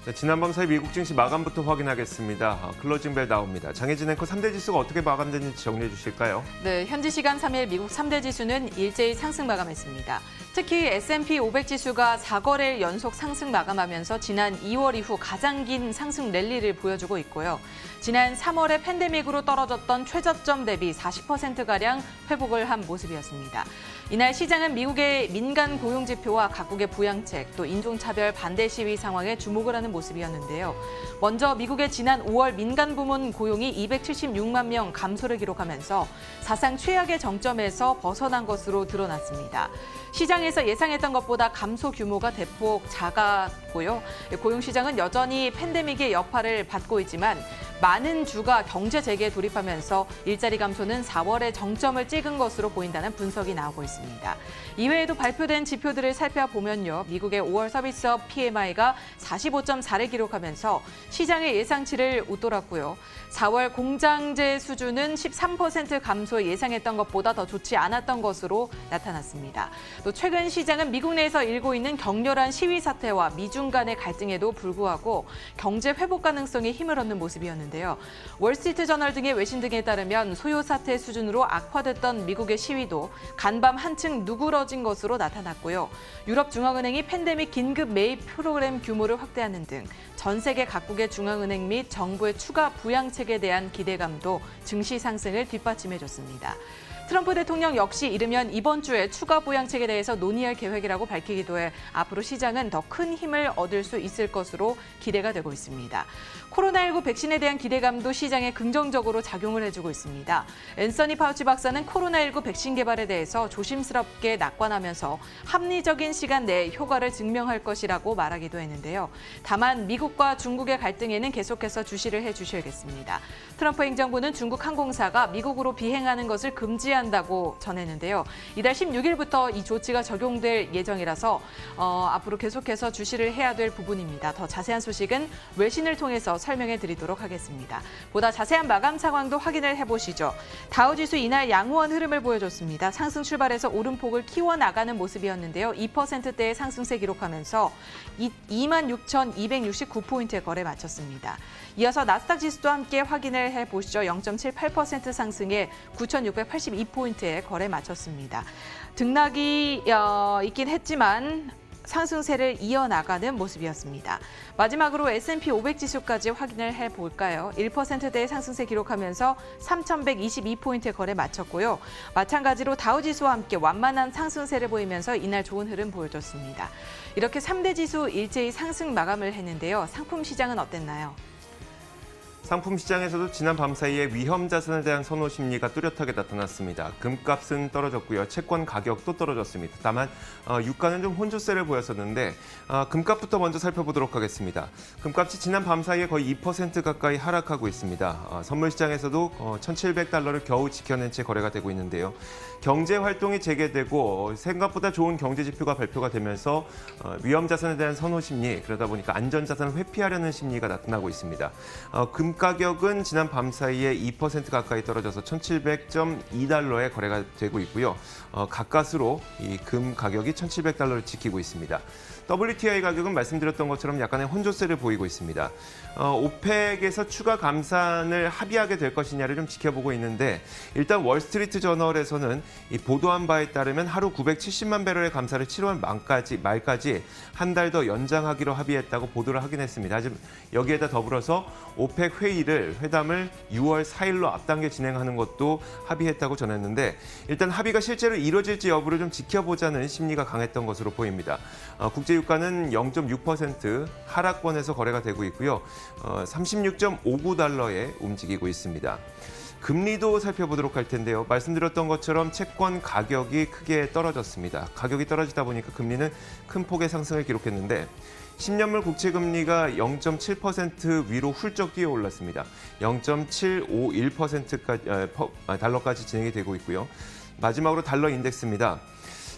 자, 지난 밤 사이 미국 증시 마감부터 확인하겠습니다. 클로징벨 나옵니다. 장혜진 앵커 3대 지수가 어떻게 마감됐는지 정리해 주실까요? 네, 현지 시간 3일 미국 3대 지수는 일제히 상승 마감했습니다. 특히 S&P 500 지수가 4거래일 연속 상승 마감하면서 지난 2월 이후 가장 긴 상승 랠리를 보여주고 있고요. 지난 3월에 팬데믹으로 떨어졌던 최저점 대비 40%가량 회복을 한 모습이었습니다. 이날 시장은 미국의 민간 고용 지표와 각국의 부양책, 또 인종차별 반대 시위 상황에 주목을 하는 모습이었는데요. 먼저 미국의 지난 5월 민간 부문 고용이 276만 명 감소를 기록하면서 사상 최악의 정점에서 벗어난 것으로 드러났습니다. 시장에서 예상했던 것보다 감소 규모가 대폭 작았고요. 고용시장은 여전히 팬데믹의 여파를 받고 있지만 많은 주가 경제 재개에 돌입하면서 일자리 감소는 4월에 정점을 찍은 것으로 보인다는 분석이 나오고 있습니다. 이외에도 발표된 지표들을 살펴보면요. 미국의 5월 서비스업 PMI가 45.4를 기록하면서 시장의 예상치를 웃돌았고요. 4월 공장제 수준은 13% 감소 예상했던 것보다 더 좋지 않았던 것으로 나타났습니다. 또 최근 시장은 미국 내에서 일고 있는 격렬한 시위 사태와 미중 간의 갈등에도 불구하고 경제 회복 가능성에 힘을 얻는 모습이었는데요. 월스트리트 저널 등의 외신 등에 따르면 소요 사태 수준으로 악화됐던 미국의 시위도 간밤 한층 누그러진 것으로 나타났고요. 유럽 중앙은행이 팬데믹 긴급 매입 프로그램 규모를 확대하는 등 전 세계 각국의 중앙은행 및 정부의 추가 부양책에 대한 기대감도 증시 상승을 뒷받침해줬습니다. 트럼프 대통령 역시 이르면 이번 주에 추가 부양책에 대해서 논의할 계획이라고 밝히기도 해 앞으로 시장은 더 큰 힘을 얻을 수 있을 것으로 기대가 되고 있습니다. 코로나19 백신에 대한 기대감도 시장에 긍정적으로 작용을 해주고 있습니다. 앤서니 파우치 박사는 코로나19 백신 개발에 대해서 조심스럽게 낙관하면서 합리적인 시간 내에 효과를 증명할 것이라고 말하기도 했는데요. 다만 미국과 중국의 갈등에는 계속해서 주시를 해주셔야겠습니다. 트럼프 행정부는 중국 항공사가 미국으로 비행하는 것을 금지한다고 전했는데요. 이달 16일부터 이 조치가 적용될 예정이라서 앞으로 계속해서 주시를 해야 될 부분입니다. 더 자세한 소식은 외신을 통해서 설명해 드리도록 하겠습니다. 보다 자세한 마감 상황도 확인을 해보시죠. 다우지수 이날 양호한 흐름을 보여줬습니다. 상승 출발해서 오름폭을 키워나가는 모습이었는데요. 2%대의 상승세 기록하면서 26,269포인트의 거래 마쳤습니다. 이어서 나스닥 지수도 함께 확인을 해보시죠. 0.78% 상승에 9,682포인트의 거래 마쳤습니다. 등락이 있긴 했지만 상승세를 이어나가는 모습이었습니다. 마지막으로 S&P 500 지수까지 확인을 해볼까요? 1%대의 상승세 기록하면서 3,122포인트의 거래 마쳤고요. 마찬가지로 다우지수와 함께 완만한 상승세를 보이면서 이날 좋은 흐름 보여줬습니다. 이렇게 3대 지수 일제히 상승 마감을 했는데요. 상품 시장은 어땠나요? 상품 시장에서도 지난 밤 사이에 위험 자산에 대한 선호 심리가 뚜렷하게 나타났습니다. 금값은 떨어졌고요. 채권 가격도 떨어졌습니다. 다만 유가는 좀 혼조세를 보였었는데 금값부터 먼저 살펴보도록 하겠습니다. 금값이 지난 밤 사이에 거의 2% 가까이 하락하고 있습니다. 선물 시장에서도 $1,700를 겨우 지켜낸 채 거래가 되고 있는데요. 경제 활동이 재개되고 생각보다 좋은 경제 지표가 발표가 되면서 위험 자산에 대한 선호 심리, 그러다 보니까 안전 자산을 회피하려는 심리가 나타나고 있습니다. 금 가격은 지난 밤 사이에 2% 가까이 떨어져서 $1,700.2에 거래가 되고 있고요. 가까스로 이 금 가격이 $1,700를 지키고 있습니다. WTI 가격은 말씀드렸던 것처럼 약간의 혼조세를 보이고 있습니다. 오펙에서 추가 감산을 합의하게 될 것이냐를 좀 지켜보고 있는데 일단 월스트리트 저널에서는 이 보도한 바에 따르면 하루 970만 배럴의 감사를 7월 말까지 한 달 더 연장하기로 합의했다고 보도를 하긴 했습니다. 하지만 여기에다 더불어서 오펙 회담을 6월 4일로 앞당겨 진행하는 것도 합의했다고 전했는데 일단 합의가 실제로 이루어질지 여부를 좀 지켜보자는 심리가 강했던 것으로 보입니다. 국제유가는 0.6% 하락권에서 거래가 되고 있고요. $36.59에 움직이고 있습니다. 금리도 살펴보도록 할 텐데요. 말씀드렸던 것처럼 채권 가격이 크게 떨어졌습니다. 가격이 떨어지다 보니까 금리는 큰 폭의 상승을 기록했는데 10년물 국채금리가 0.7% 위로 훌쩍 뛰어 올랐습니다. 0.751%달러까지 진행이 되고 있고요. 마지막으로 달러 인덱스입니다.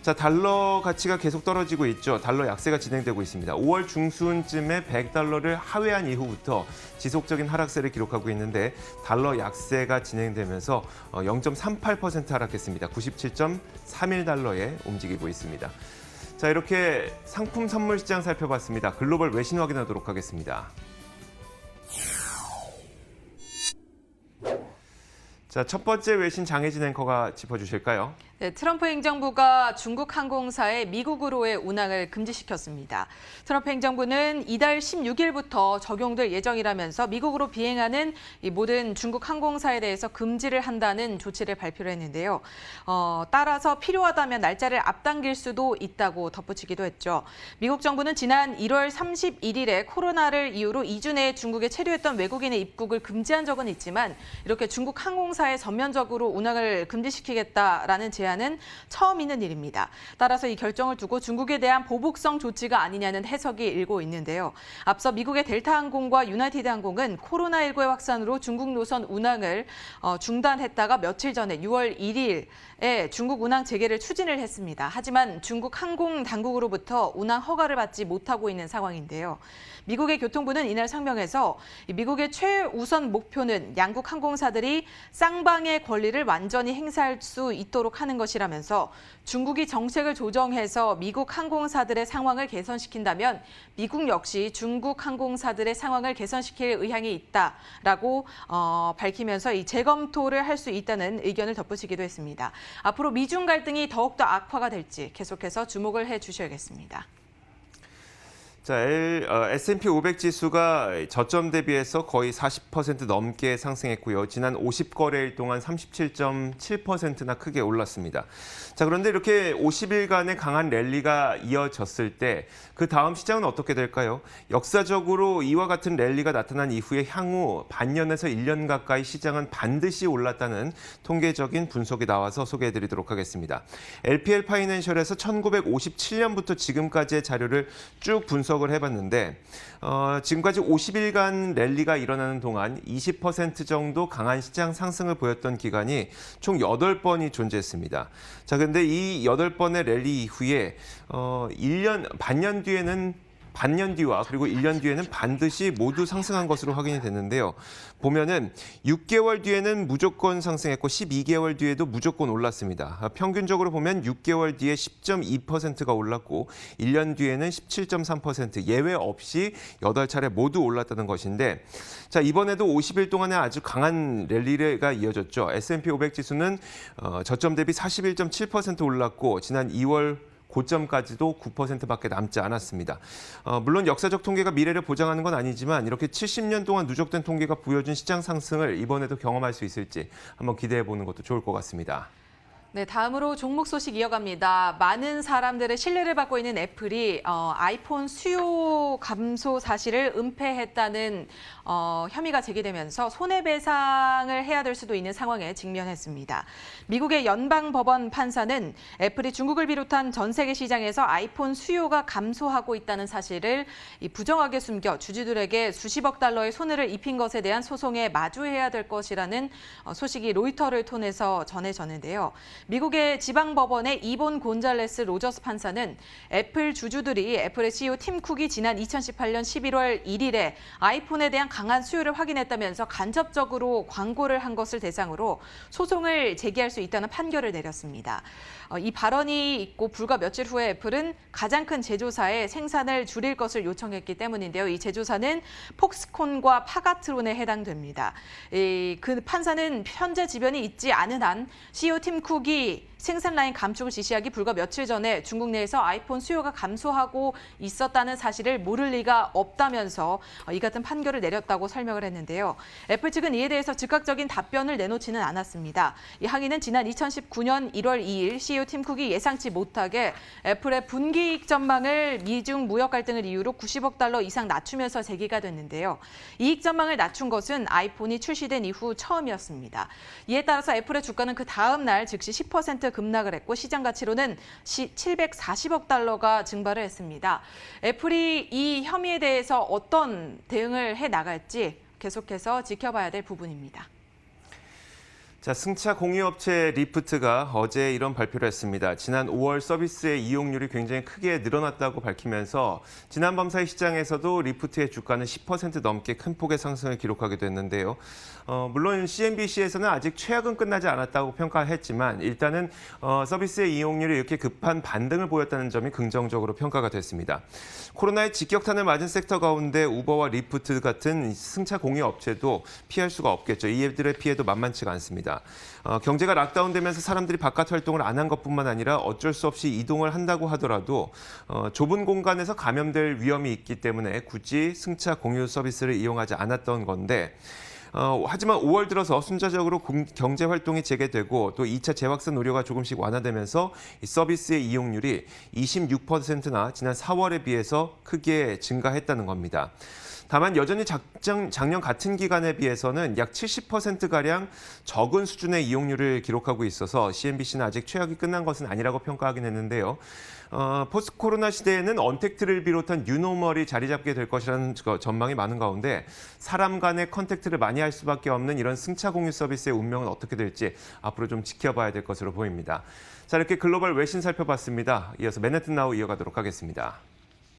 자, 달러 가치가 계속 떨어지고 있죠. 달러 약세가 진행되고 있습니다. 5월 중순쯤에 $100를 하회한 이후부터 지속적인 하락세를 기록하고 있는데 달러 약세가 진행되면서 0.38% 하락했습니다. $97.31에 움직이고 있습니다. 자, 이렇게 상품 선물 시장 살펴봤습니다. 글로벌 외신 확인하도록 하겠습니다. 자, 첫 번째 외신 장혜진 앵커가 짚어주실까요? 네, 트럼프 행정부가 중국 항공사의 미국으로의 운항을 금지시켰습니다. 트럼프 행정부는 이달 16일부터 적용될 예정이라면서 미국으로 비행하는 이 모든 중국 항공사에 대해서 금지를 한다는 조치를 발표를 했는데요. 따라서 필요하다면 날짜를 앞당길 수도 있다고 덧붙이기도 했죠. 미국 정부는 지난 1월 31일에 코로나를 이유로 2주 내에 중국에 체류했던 외국인의 입국을 금지한 적은 있지만 이렇게 중국 항공사에 전면적으로 운항을 금지시키겠다라는 제안은 처음 있는 일입니다. 따라서 이 결정을 두고 중국에 대한 보복성 조치가 아니냐는 해석이 일고 있는데요. 앞서 미국의 델타항공과 유나이티드 항공은 코로나19의 확산으로 중국 노선 운항을 중단했다가 며칠 전에 6월 1일에 중국 운항 재개를 추진을 했습니다. 하지만 중국 항공 당국으로부터 운항 허가를 받지 못하고 있는 상황인데요. 미국의 교통부는 이날 성명에서 미국의 최우선 목표는 양국 항공사들이 쌍방의 권리를 완전히 행사할 수 있도록 하는 것이라면서 중국이 정책을 조정해서 미국 항공사들의 상황을 개선시킨다면 미국 역시 중국 항공사들의 상황을 개선시킬 의향이 있다라고 밝히면서 이 재검토를 할 수 있다는 의견을 덧붙이기도 했습니다. 앞으로 미중 갈등이 더욱더 악화가 될지 계속해서 주목을 해주셔야겠습니다. 자, S&P 500 지수가 저점 대비해서 거의 40% 넘게 상승했고요. 지난 50거래일 동안 37.7%나 크게 올랐습니다. 자, 그런데 이렇게 50일간의 강한 랠리가 이어졌을 때 그 다음 시장은 어떻게 될까요? 역사적으로 이와 같은 랠리가 나타난 이후에 향후 반년에서 1년 가까이 시장은 반드시 올랐다는 통계적인 분석이 나와서 소개해드리도록 하겠습니다. LPL 파이낸셜에서 1957년부터 지금까지의 자료를 쭉 분석을 해봤는데 지금까지 50일간 랠리가 일어나는 동안 20% 정도 강한 시장 상승을 보였던 기간이 총 8번이 존재했습니다. 자, 근데 이 8번의 랠리 이후에 반년 뒤와 그리고 1년 뒤에는 반드시 모두 상승한 것으로 확인이 됐는데요. 보면은 6개월 뒤에는 무조건 상승했고 12개월 뒤에도 무조건 올랐습니다. 평균적으로 보면 6개월 뒤에 10.2%가 올랐고 1년 뒤에는 17.3% 예외 없이 8차례 모두 올랐다는 것인데 자, 이번에도 50일 동안에 아주 강한 랠리가 이어졌죠. S&P 500 지수는 저점 대비 41.7% 올랐고 지난 2월 고점까지도 9%밖에 남지 않았습니다. 물론 역사적 통계가 미래를 보장하는 건 아니지만 이렇게 70년 동안 누적된 통계가 보여준 시장 상승을 이번에도 경험할 수 있을지 한번 기대해 보는 것도 좋을 것 같습니다. 네, 다음으로 종목 소식 이어갑니다. 많은 사람들의 신뢰를 받고 있는 애플이 아이폰 수요 감소 사실을 은폐했다는 혐의가 제기되면서 손해배상을 해야 될 수도 있는 상황에 직면했습니다. 미국의 연방법원 판사는 애플이 중국을 비롯한 전 세계 시장에서 아이폰 수요가 감소하고 있다는 사실을 부정하게 숨겨 주주들에게 수십억 달러의 손해를 입힌 것에 대한 소송에 마주해야 될 것이라는 소식이 로이터를 통해서 전해졌는데요. 미국의 지방법원의 이본 곤잘레스 로저스 판사는 애플 주주들이 애플의 CEO 팀 쿡이 지난 2018년 11월 1일에 아이폰에 대한 강한 수요를 확인했다면서 간접적으로 광고를 한 것을 대상으로 소송을 제기할 수 있다는 판결을 내렸습니다. 이 발언이 있고 불과 며칠 후에 애플은 가장 큰 제조사에 생산을 줄일 것을 요청했기 때문인데요. 이 제조사는 폭스콘과 파가트론에 해당됩니다. 그 판사는 현재 지변이 있지 않은 한 CEO 팀 쿡이 생산 라인 감축을 지시하기 불과 며칠 전에 중국 내에서 아이폰 수요가 감소하고 있었다는 사실을 모를 리가 없다면서 이 같은 판결을 내렸다고 설명을 했는데요. 애플 측은 이에 대해서 즉각적인 답변을 내놓지는 않았습니다. 이 항의는 지난 2019년 1월 2일 CEO 팀 쿡이 예상치 못하게 애플의 분기이익 전망을 미중 무역 갈등을 이유로 90억 달러 이상 낮추면서 제기가 됐는데요. 이익 전망을 낮춘 것은 아이폰이 출시된 이후 처음이었습니다. 이에 따라서 애플의 주가는 그 다음 날 즉시 10% 급락을 했고 시장 가치로는 740억 달러가 증발을 했습니다. 애플이 이 혐의에 대해서 어떤 대응을 해 나갈지 계속해서 지켜봐야 될 부분입니다. 자, 승차 공유업체 리프트가 어제 이런 발표를 했습니다. 지난 5월 서비스의 이용률이 굉장히 크게 늘어났다고 밝히면서 지난 밤사이 시장에서도 리프트의 주가는 10% 넘게 큰 폭의 상승을 기록하게 됐는데요. 물론 CNBC에서는 아직 최악은 끝나지 않았다고 평가했지만 일단은 서비스의 이용률이 이렇게 급한 반등을 보였다는 점이 긍정적으로 평가가 됐습니다. 코로나의 직격탄을 맞은 섹터 가운데 우버와 리프트 같은 승차 공유 업체도 피할 수가 없겠죠. 이들의 피해도 만만치가 않습니다. 경제가 락다운되면서 사람들이 바깥 활동을 안 한 것뿐만 아니라 어쩔 수 없이 이동을 한다고 하더라도 좁은 공간에서 감염될 위험이 있기 때문에 굳이 승차 공유 서비스를 이용하지 않았던 건데 하지만 5월 들어서 순차적으로 경제 활동이 재개되고 또 2차 재확산 우려가 조금씩 완화되면서 이 서비스의 이용률이 26%나 지난 4월에 비해서 크게 증가했다는 겁니다. 다만 여전히 작년 같은 기간에 비해서는 약 70%가량 적은 수준의 이용률을 기록하고 있어서 CNBC는 아직 최악이 끝난 것은 아니라고 평가하긴 했는데요. 포스트 코로나 시대에는 언택트를 비롯한 뉴노멀이 자리 잡게 될 것이라는 전망이 많은 가운데 사람 간의 컨택트를 많이 할 수밖에 없는 이런 승차 공유 서비스의 운명은 어떻게 될지 앞으로 좀 지켜봐야 될 것으로 보입니다. 자, 이렇게 글로벌 외신 살펴봤습니다. 이어서 맨해튼 나우 이어가도록 하겠습니다.